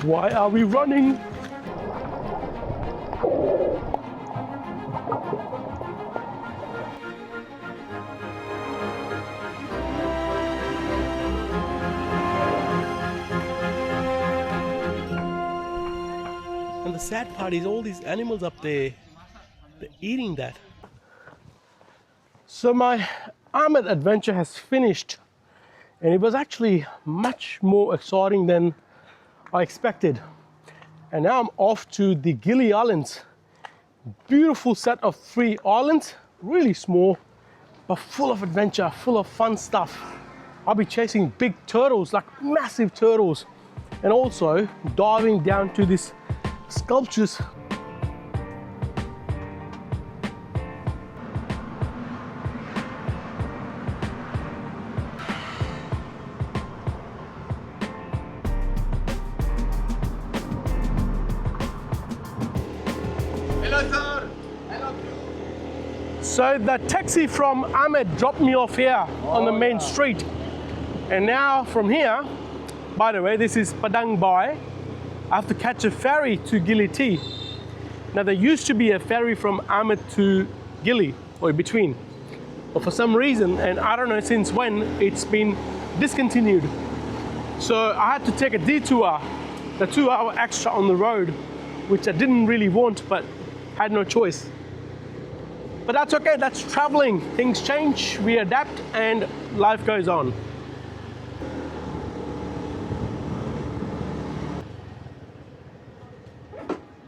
Why are we running? And the sad part is all these animals up there, they're eating that. So my Ahmed adventure has finished, and it was actually much more exciting than I expected. And now I'm off to the Gili Islands. Beautiful set of 3 islands, really small, but full of adventure, full of fun stuff. I'll be chasing big turtles, like massive turtles, and also diving down to these sculptures. Hello, sir. Hello. So the taxi from Ahmed dropped me off here on the main street. And now from here, by the way, this is Padang Bai. I have to catch a ferry to Gili T. Now there used to be a ferry from Ahmed to Gili, or in between. But for some reason, and I don't know since when, it's been discontinued. So I had to take a detour, the 2-hour extra on the road, which I didn't really want, but had no choice. But that's okay, that's traveling. Things change, we adapt, and life goes on.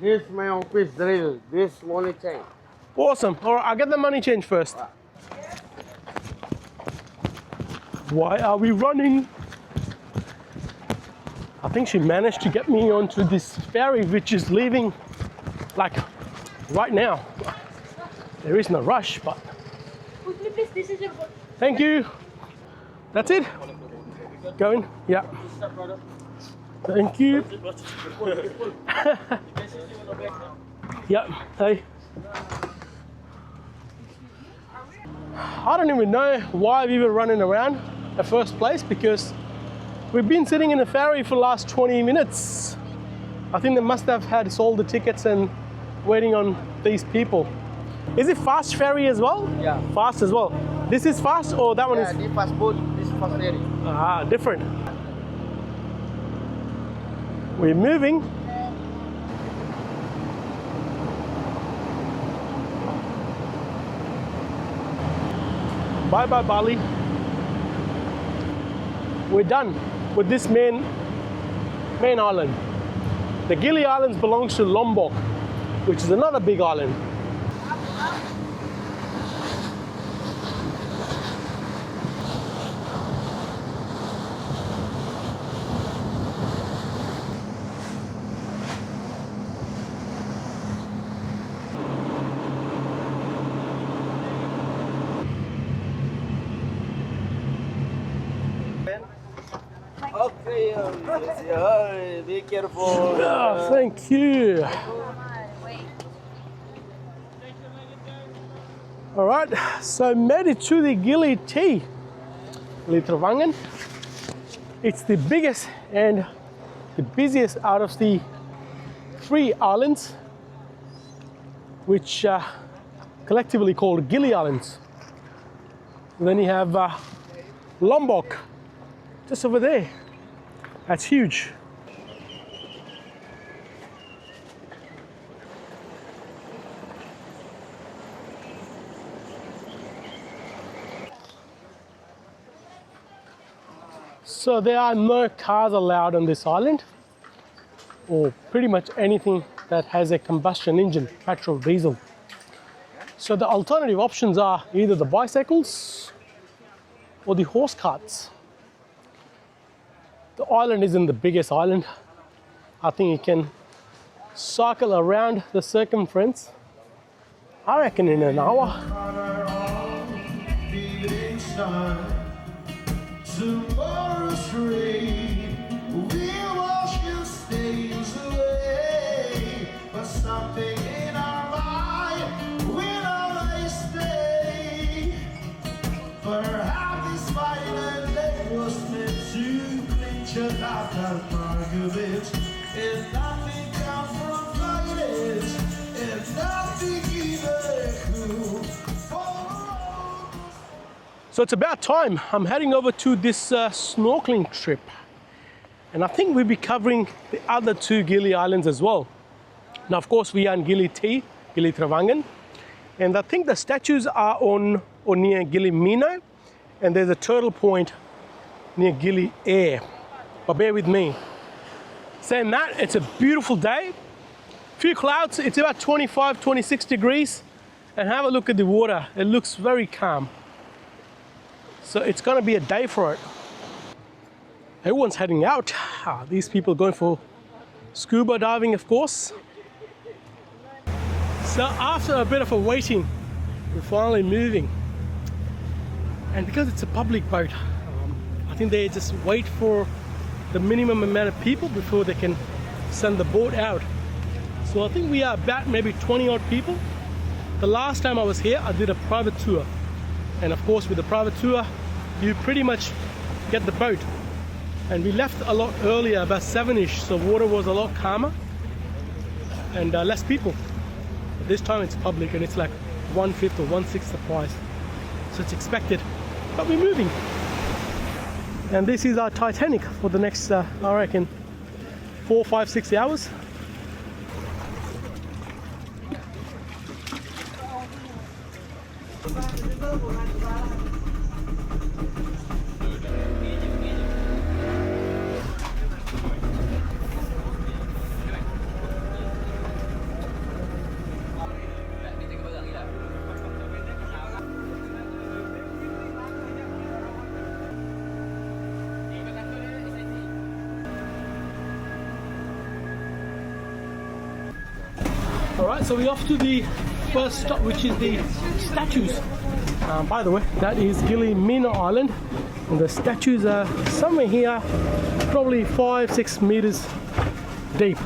This my office drill. This money change. Awesome. All right, I'll get the money change first. Why are we running? I think she managed to get me onto this ferry, which is leaving like right now. There is no rush, but thank you. That's it. Going? Yeah. Thank you. Yep. Hey. I don't even know why we were running around in the first place, because we've been sitting in the ferry for the last 20 minutes. I think they must have had sold the tickets and waiting on these people. Is it fast ferry as well? Yeah. Fast as well. This is fast, or that one is? This fast boat. This fast ferry. Ah, different. We're moving. Bye bye Bali. We're done with this main island. The Gili Islands belongs to Lombok, which is another big island. Okay, be careful. Oh, thank you. All right, so made it to the Gili T, Trawangan. It's the biggest and the busiest out of the 3 islands, which are collectively called Gili Islands. And then you have Lombok, just over there. That's huge. So there are no cars allowed on this island, or pretty much anything that has a combustion engine, petrol, diesel. So the alternative options are either the bicycles or the horse carts. The island isn't the biggest island. I think you can cycle around the circumference, I reckon, in an hour. Tomorrow's rain will wash your stains away, but something in our mind will always stay. Perhaps this violent day was meant to clinch a lifetime argument, and nothing comes from fighters, and nothing even cool. So it's about time. I'm heading over to this snorkeling trip. And I think we'll be covering the other two Gili islands as well. Now, of course, we are in Gili T, Gili Trawangan. And I think the statues are on or near Gili Mino. And there's a turtle point near Gili Air. But bear with me. Saying that, it's a beautiful day. Few clouds, it's about 25, 26 degrees. And have a look at the water. It looks very calm. So it's gonna be a day for it. Everyone's heading out. These people are going for scuba diving, of course. So after a bit of a waiting, we're finally moving. And because it's a public boat, I think they just wait for the minimum amount of people before they can send the boat out. So I think we are about maybe 20 odd people. The last time I was here, I did a private tour. And of course, with the private tour, you pretty much get the boat. And we left a lot earlier, about 7-ish, so water was a lot calmer and less people. But this time it's public and it's like 1/5 or 1/6 the price. So it's expected, but we're moving. And this is our Titanic for the next, I reckon, 4, 5, 6 hours. Alright, so we're off to the first stop, which is the statues. By the way, that is Gili Mino Island, and the statues are somewhere here, probably 5-6 meters deep.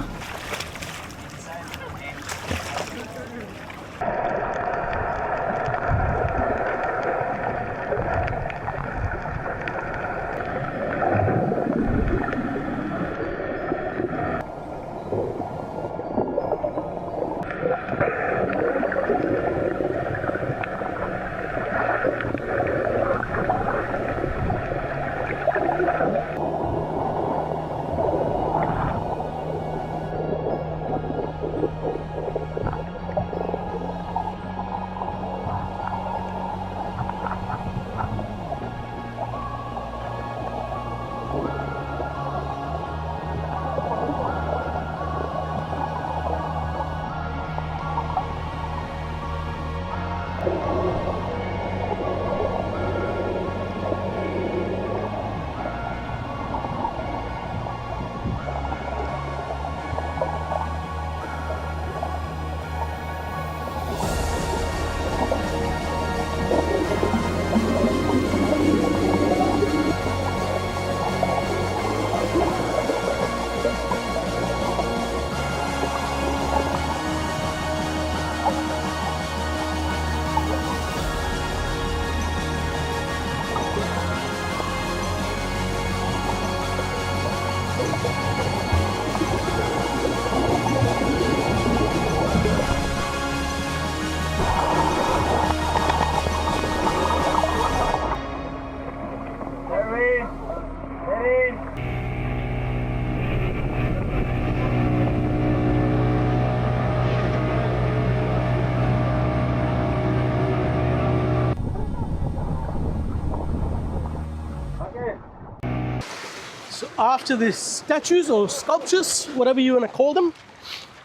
So after the statues or sculptures, whatever you want to call them,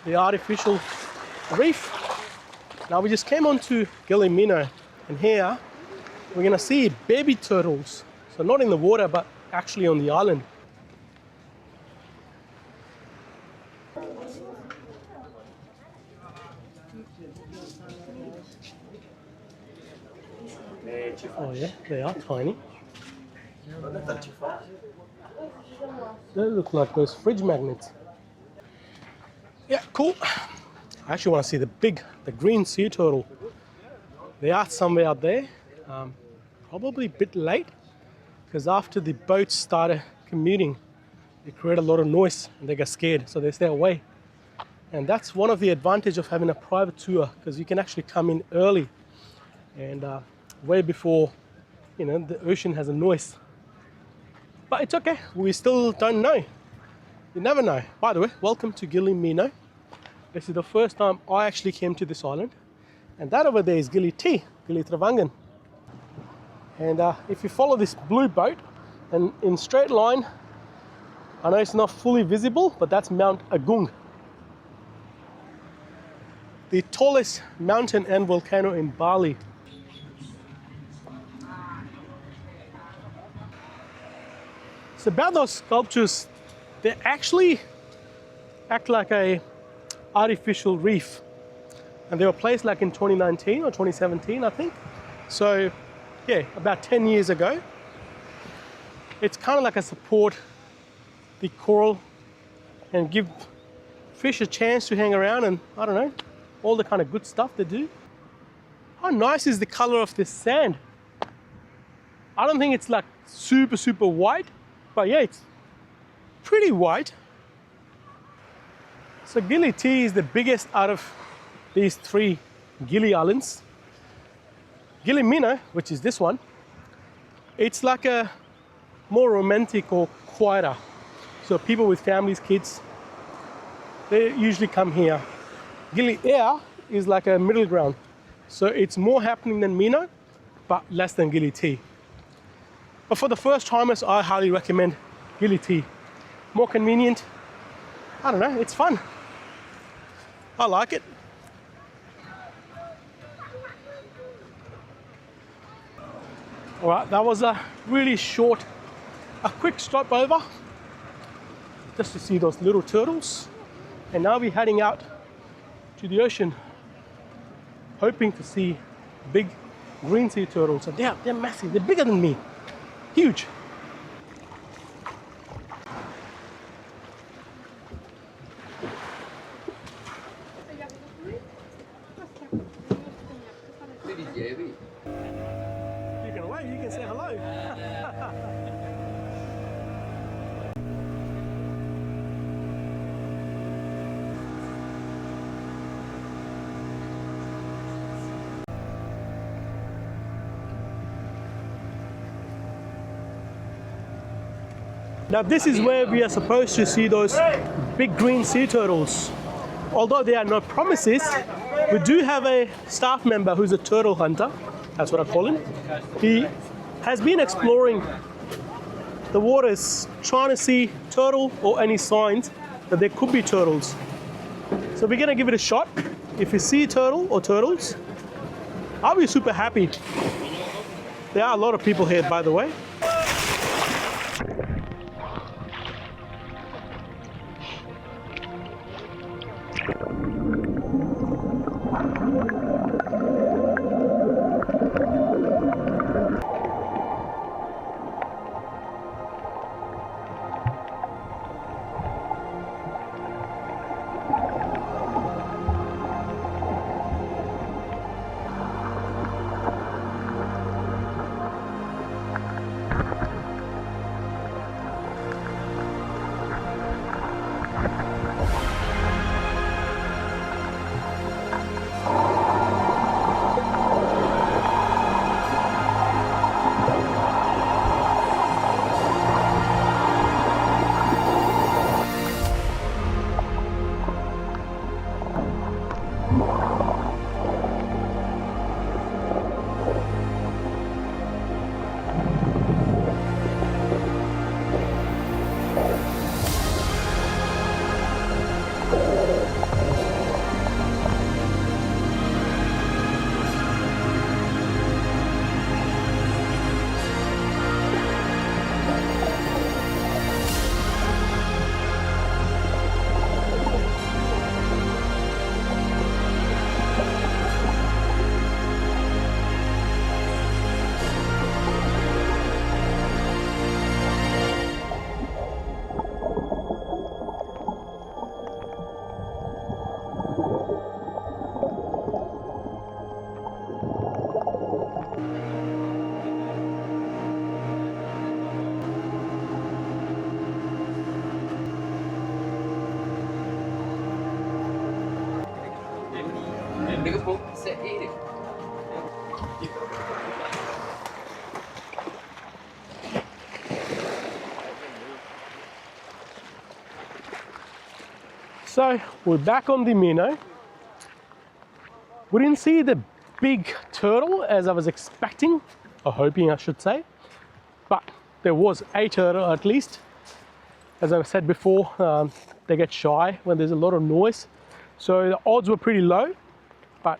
the artificial reef, now we just came on to Gili Mino, and here we're going to see baby turtles. So not in the water, but actually on the island. Oh yeah, they are tiny. They look like those fridge magnets. Yeah, cool. I actually want to see the green sea turtle. They are somewhere out there. Probably a bit late, because after the boats started commuting, they create a lot of noise and they get scared, so they stay away. And that's one of the advantages of having a private tour, because you can actually come in early and way before, you know, the ocean has a noise. But it's okay, we still don't know. You never know. By the way, welcome to Gili. This is the first time I actually came to this island. And that over there is Gili Trawangan. And if you follow this blue boat and in straight line, I know it's not fully visible, but that's Mount Agung, the tallest mountain and volcano in Bali. So about those sculptures, they actually act like a artificial reef. And they were placed like in 2019 or 2017, I think. So yeah, about 10 years ago. It's kind of like a support the coral and give fish a chance to hang around and, I don't know, all the kind of good stuff they do. How nice is the color of this sand? I don't think it's like super white, but yeah, it's pretty white. So Gili T is the biggest out of these 3 Gili islands. Gili Mino, which is this one, it's like a more romantic or quieter. So people with families, kids, they usually come here. Gili Air is like a middle ground. So it's more happening than Mino, but less than Gili T. But for the first timers, I highly recommend Gili T. More convenient. I don't know, it's fun. I like it. All right, that was a really short, a quick stop over just to see those little turtles. And now we're heading out to the ocean, hoping to see big green sea turtles. And they're massive, they're bigger than me, huge. You can wave, you can say hello. Now this is where we are supposed to see those big green sea turtles. Although there are no promises, we do have a staff member who's a turtle hunter, that's what I call him. He has been exploring the waters, trying to see turtle or any signs that there could be turtles. So we're gonna give it a shot. If you see a turtle or turtles, I'll be super happy. There are a lot of people here, by the way. Đừng có sẽ đi. So we're back on the Mino. We didn't see the big turtle as I was expecting, or hoping I should say, but there was a turtle at least. As I said before, they get shy when there's a lot of noise. So the odds were pretty low, but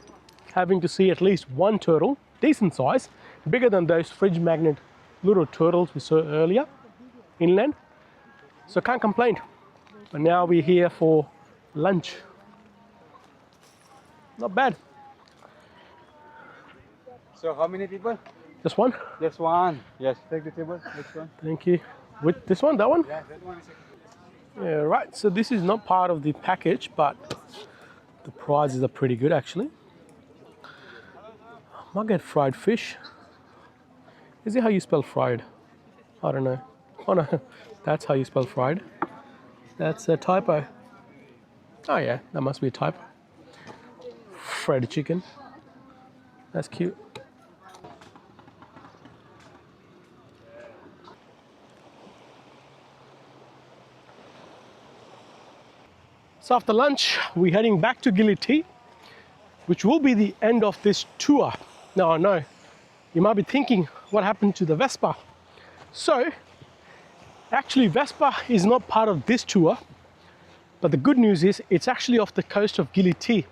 having to see at least one turtle, decent size, bigger than those fridge magnet little turtles we saw earlier inland. So can't complain. But now we're here for lunch. Not bad. So how many people? Just one? Just one. Yes, take the table. Next one. Thank you. With this one, that one? Yeah, that one is Yeah, right. So this is not part of the package, but the prizes are pretty good actually. Might get fried fish. Is it how you spell fried? I don't know. Oh no, that's how you spell fried. That's a typo. Oh yeah, that must be a typo. Fried chicken. That's cute. So after lunch, we're heading back to Gili, which will be the end of this tour. Now I know, you might be thinking, what happened to the Vespa? So, actually Vespa is not part of this tour, but the good news is it's actually off the coast of Gili.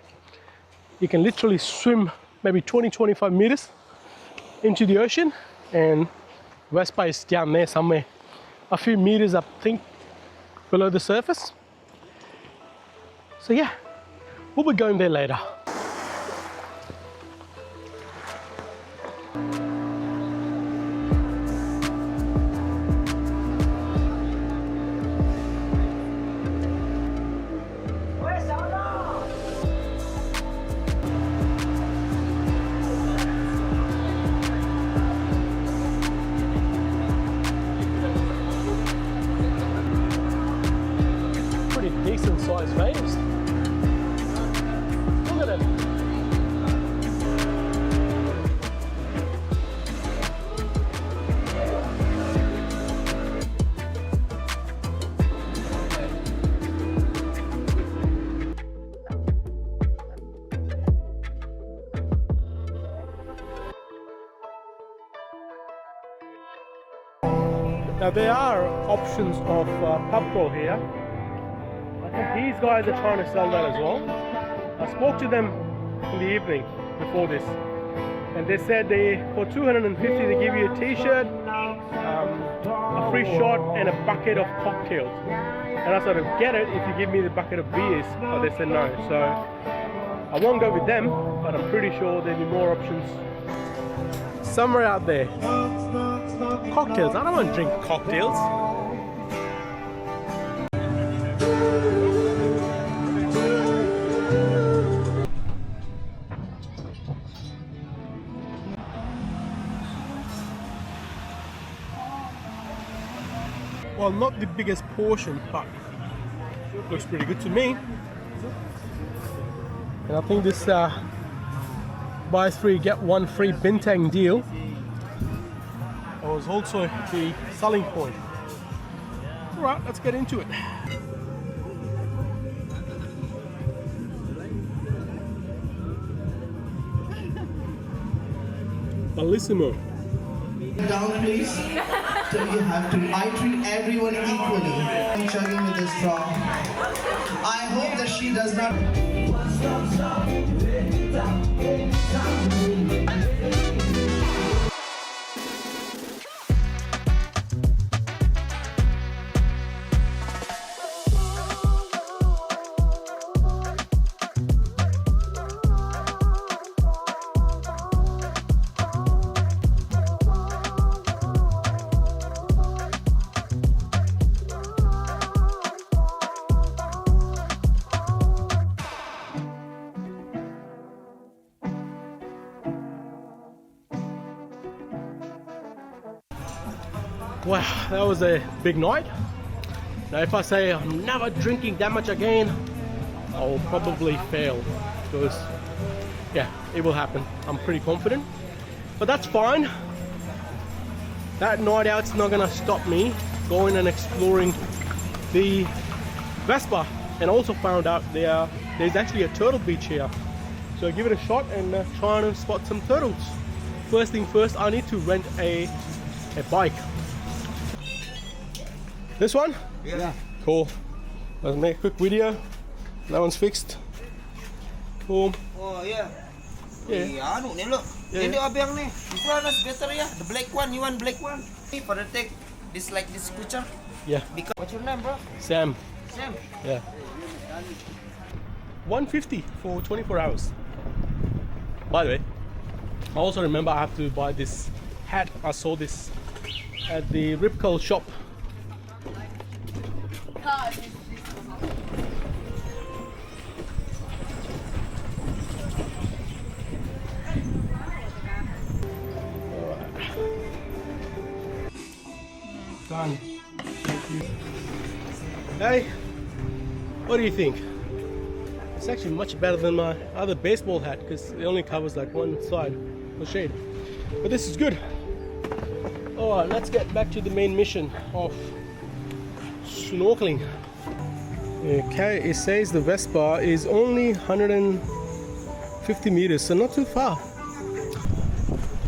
You can literally swim maybe 20-25 meters into the ocean, and Vespa is down there somewhere, a few meters I think below the surface. So yeah, we'll be going there later. Pretty decent sized waves. Look at it. Now there are options of pub crawl here. I think these guys are trying to sell that as well. I spoke to them in the evening before this, and they said for 250 they give you a t-shirt, a free shot and a bucket of cocktails. And I sort of get it if you give me the bucket of beers, but they said no. So I won't go with them, but I'm pretty sure there'll be more options somewhere out there. Cocktails, I don't want to drink cocktails. Well, not the biggest portion, but looks pretty good to me. And I think this buy three get one free bintang deal was also the selling point. All right, let's get into it. Bellissimo. Down, please. So you have to. I treat everyone equally. I'm chugging with a straw. I hope that she does not. Wow, that was a big night. Now if I say I'm never drinking that much again, I'll probably fail, because yeah, it will happen. I'm pretty confident. But that's fine. That night out's not gonna stop me going and exploring the Vespa. And I also found out there's actually a turtle beach here. So give it a shot and try and spot some turtles. First thing first, I need to rent a bike. This one? Yeah. Cool. Let's make a quick video. That one's fixed. Cool. Oh yeah. Yeah. Anu ni look. Yeah. Ini abang ni. This one is better ya. The black one. You want black one? For the take this like this scooter. Yeah. Because what's your name, bro? Sam. Sam. Yeah. 150 for 24 hours. By the way, I also remember I have to buy this hat. I saw this at the Rip Curl shop. Done. Hey, what do you think? It's actually much better than my other baseball hat because it only covers like one side of shade. But this is good. Alright, let's get back to the main mission of snorkeling. Okay, it says the Vespa is only 150 meters, so not too far.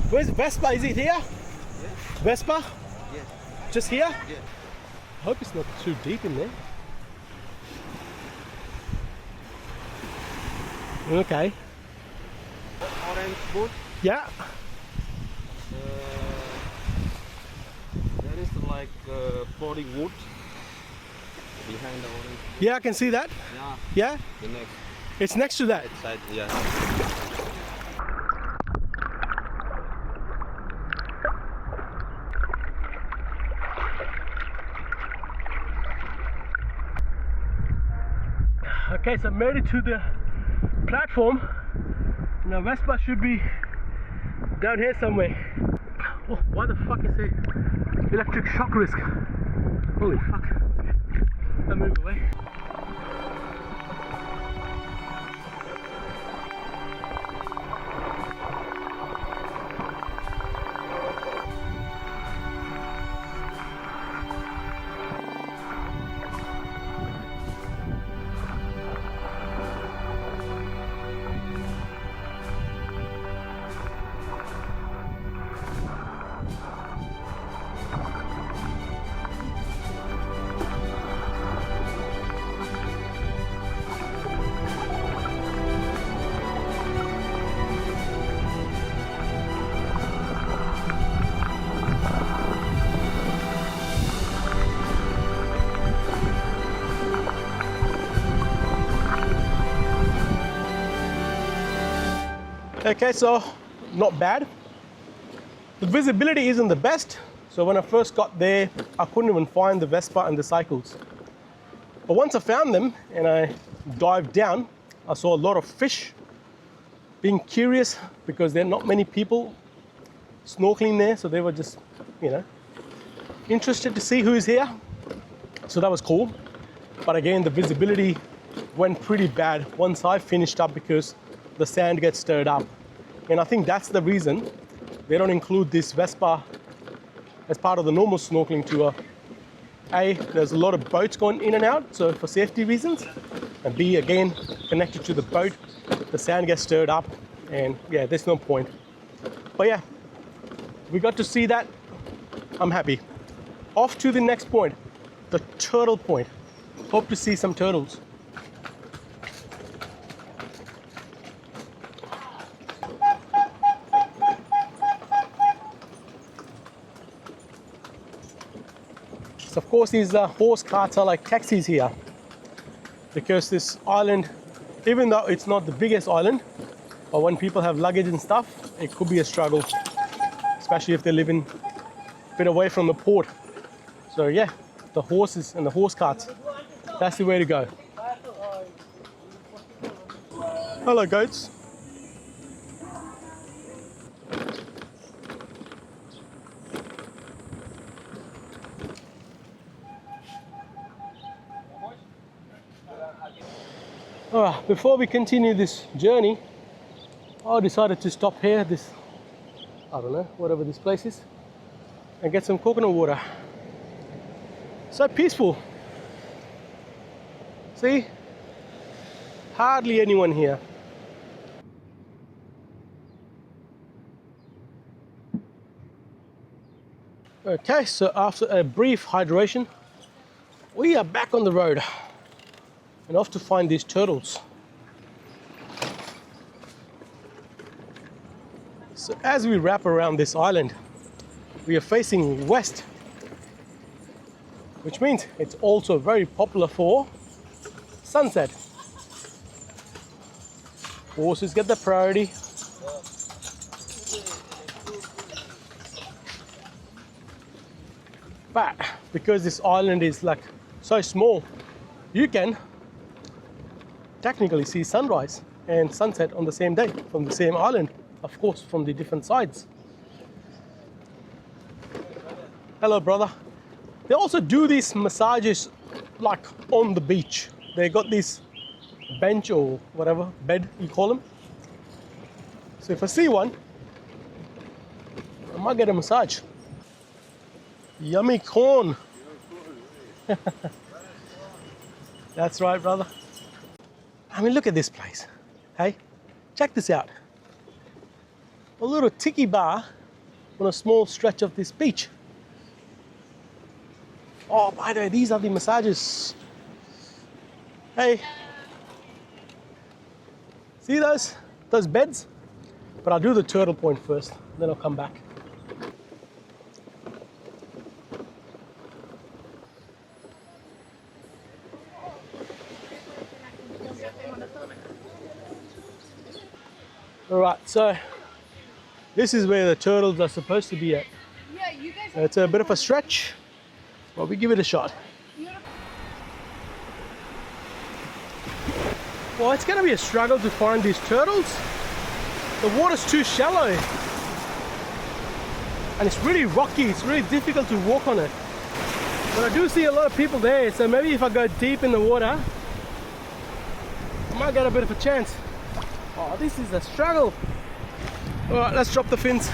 Where's Vespa? Is it here? Vespa? Yes. Just here? Yeah. I hope it's not too deep in there. Okay. Orange boot. Yeah. There is like floating wood behind the orange. Yeah, I can see that. Yeah. Yeah? The next It's next to that. side. Yeah. Okay, so I made it to the platform. Now Vespa should be down here somewhere. Oh, why the fuck is there electric shock risk? Holy fuck. I move away. Okay, so not bad. The visibility isn't the best, so when I first got there, I couldn't even find the Vespa and the cycles. But once I found them and I dived down, I saw a lot of fish. Being curious because there are not many people snorkeling there, so they were just, interested to see who's here. So that was cool. But again, the visibility went pretty bad once I finished up because the sand gets stirred up. And I think that's the reason they don't include this Vespa as part of the normal snorkeling tour. A, there's a lot of boats going in and out, so for safety reasons. And B, again, connected to the boat, the sand gets stirred up, and yeah, there's no point. But yeah, we got to see that. I'm happy. Off to the next point, the turtle point. Hope to see some turtles. So of course these horse carts are like taxis here, because this island, even though it's not the biggest island, but when people have luggage and stuff, it could be a struggle, especially if they're living a bit away from the port. So yeah, the horses and the horse carts, that's the way to go. Hello goats. Alright, before we continue this journey, I decided to stop here, this, I don't know, whatever this place is, and get some coconut water. So peaceful. See? Hardly anyone here. Okay, so after a brief hydration, we are back on the road and off to find these turtles. So as we wrap around this island, we are facing west, which means it's also very popular for sunset. Horses get the priority. But because this island is like so small, you can technically see sunrise and sunset on the same day from the same island, of course, from the different sides. Hello, brother. They also do these massages like on the beach. They got this bench or whatever, bed you call them. So if I see one, I might get a massage. Yummy corn. That's right, brother. I mean, look at this place. Hey, check this out. A little tiki bar on a small stretch of this beach. Oh, by the way, these are the massages. Hey, see those beds? But I'll do the turtle point first, then I'll come back. Alright, so this is where the turtles are supposed to be at. Yeah, you guys. It's a bit of a stretch, but we give it a shot. Well, it's going to be a struggle to find these turtles. The water's too shallow. And it's really rocky, it's really difficult to walk on it. But I do see a lot of people there, so maybe if I go deep in the water, I might get a bit of a chance. Oh, this is a struggle. All right, let's drop the fins.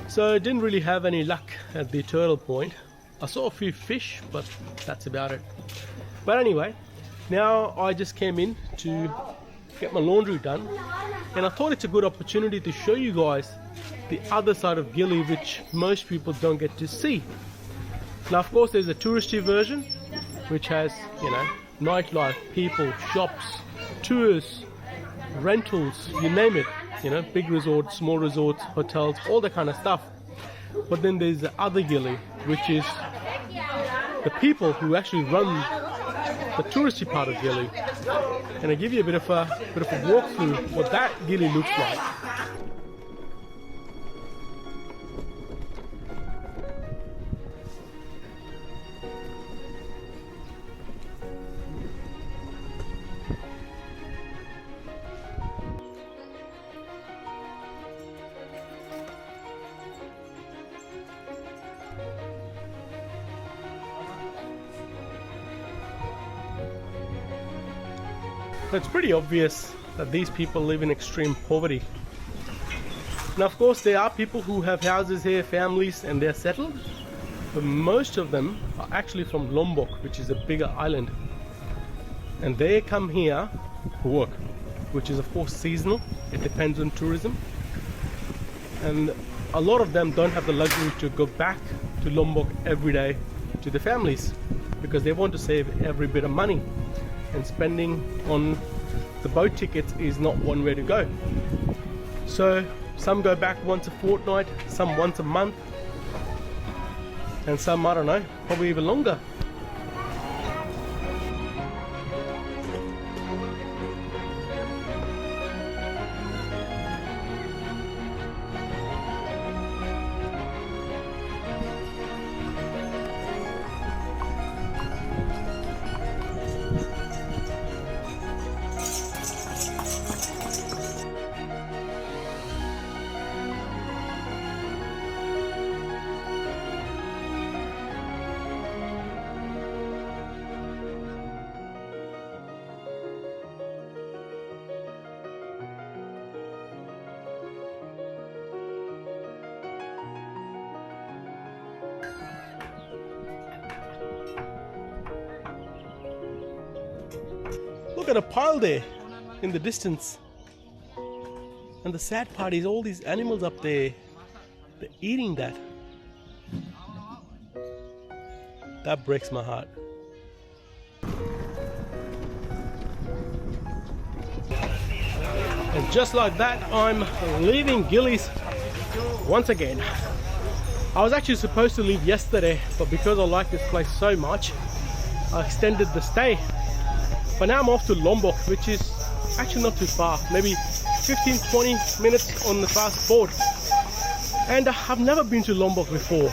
So I didn't really have any luck at the turtle point. I saw a few fish, but that's about it. But anyway, now I just came in to get my laundry done, and I thought it's a good opportunity to show you guys the other side of Gili, which most people don't get to see. Now, of course, there's a touristy version, which has, you know, nightlife, people, shops, tours, rentals, you name it. You know, big resorts, small resorts, hotels, all that kind of stuff. But then there's the other Gili, which is the people who actually run the touristy part of Gili. And I give you a bit of a walkthrough what that Gili looks like. So it's pretty obvious that these people live in extreme poverty. Now, of course, there are people who have houses here, families, and they're settled, but most of them are actually from Lombok, which is a bigger island. And they come here for work, which is of course seasonal. It depends on tourism. And a lot of them don't have the luxury to go back to Lombok every day to their families, because they want to save every bit of money. and spending on the boat tickets is not one way to go. So some go back once a fortnight, some once a month, and some, I don't know, probably even longer. Look at a pile there in the distance. And the sad part is all these animals up there, they're eating that. That breaks my heart. And just like that, I'm leaving Gili's once again. I was actually supposed to leave yesterday, but because I like this place so much, I extended the stay. But now I'm off to Lombok, which is actually not too far, maybe 15-20 minutes on the fast board. And I've never been to Lombok before,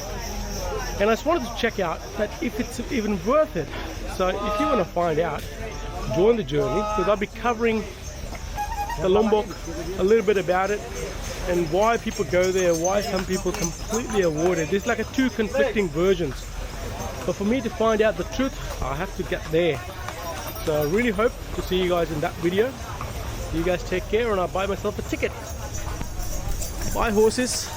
and I just wanted to check out that if it's even worth it. So if you want to find out, join the journey, because I'll be covering the Lombok, a little bit about it, and why people go there, why some people completely avoid it. There's like two conflicting versions, but for me to find out the truth, I have to get there. So I really hope to see you guys in that video. You guys take care, and I'll buy myself a ticket. Bye horses.